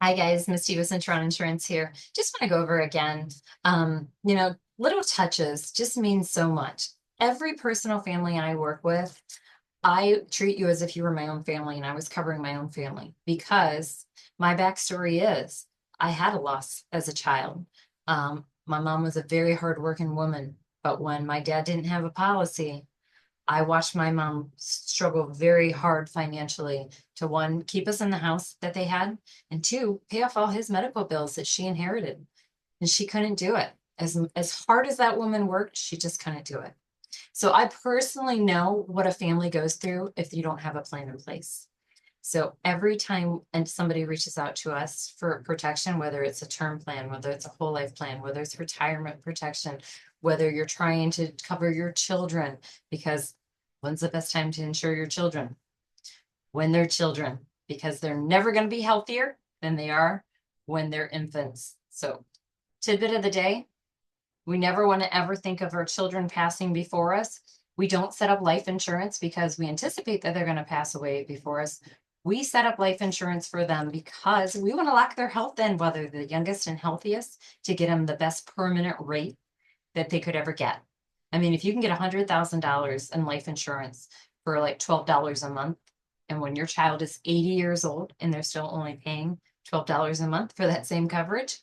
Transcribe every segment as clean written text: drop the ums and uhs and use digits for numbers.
Hi guys, Misty with Centron Insurance here. Just want to go over again. Little touches just mean so much. Every personal family I work with, I treat you as if you were my own family and I was covering my own family because my backstory is I had a loss as a child. My mom was a very hardworking woman, but when my dad didn't have a policy, I watched my mom struggle very hard financially to one, keep us in the house that they had, and two, pay off all his medical bills that she inherited. And she couldn't do it. As hard as that woman worked, she just couldn't do it. So I personally know what a family goes through if you don't have a plan in place. So every time and somebody reaches out to us for protection, whether it's a term plan, whether it's a whole life plan, whether it's retirement protection, whether you're trying to cover your children, because when's the best time to insure your children? When they're children, because they're never going to be healthier than they are when they're infants. So tidbit of the day, we never want to ever think of our children passing before us. We don't set up life insurance because we anticipate that they're going to pass away before us. We set up life insurance for them because we want to lock their health in, whether the youngest and healthiest, to get them the best permanent rate that they could ever get. I mean, if you can get $100,000 in life insurance for like $12 a month, and when your child is 80 years old and they're still only paying $12 a month for that same coverage,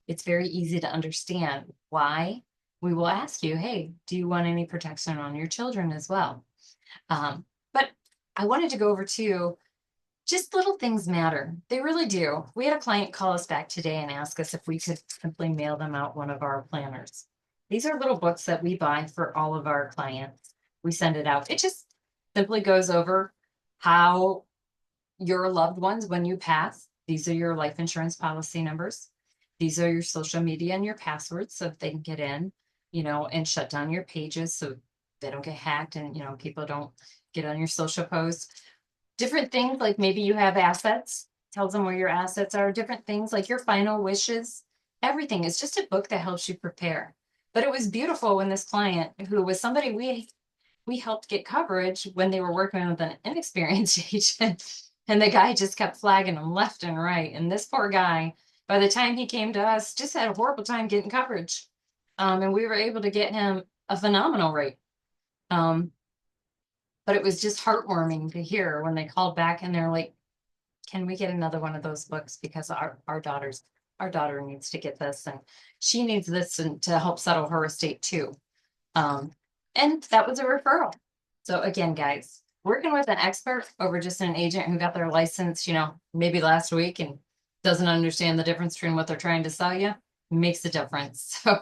it's very easy to understand why we will ask you, hey, do you want any protection on your children as well? But I wanted to go over too, just little things matter. They really do. We had a client call us back today and ask us if we could simply mail them out one of our planners. These are little books that we buy for all of our clients. We send it out. It just simply goes over how your loved ones, when you pass, these are your life insurance policy numbers. These are your social media and your passwords so that they can get in, and shut down your pages so they don't get hacked and, people don't get on your social posts. Different things like maybe you have assets, tells them where your assets are, different things like your final wishes. Everything is just a book that helps you prepare. But it was beautiful when this client, who was somebody we helped get coverage when they were working with an inexperienced agent, and the guy just kept flagging them left and right. And this poor guy, by the time he came to us, just had a horrible time getting coverage. And we were able to get him a phenomenal rate. Um, but it was just heartwarming to hear when they called back and they're like, can we get another one of those books? Because our daughter needs to get this and she needs this to help settle her estate too. Um, and that was a referral. So again, guys, working with an expert over just an agent who got their license, maybe last week and doesn't understand the difference between what they're trying to sell you makes a difference. So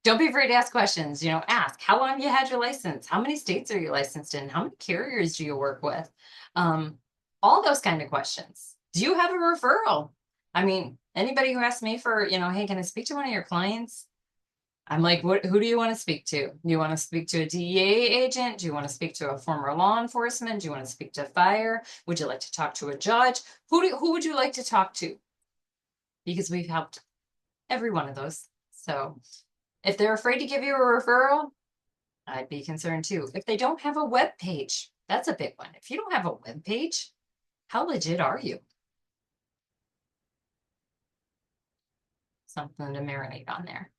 don't be afraid to ask questions. Ask how long have you had your license? How many states are you licensed in? How many carriers do you work with? Um, all those kind of questions. Do you have a referral? I mean, anybody who asks me for, hey, can I speak to one of your clients? I'm like, who do you want to speak to? Do you want to speak to a DEA agent? Do you want to speak to a former law enforcement? Do you want to speak to fire? Would you like to talk to a judge? Who would you like to talk to? Because we've helped every one of those. So if they're afraid to give you a referral, I'd be concerned too. If they don't have a web page, that's a big one. If you don't have a web page, how legit are you? Something to marinate on there.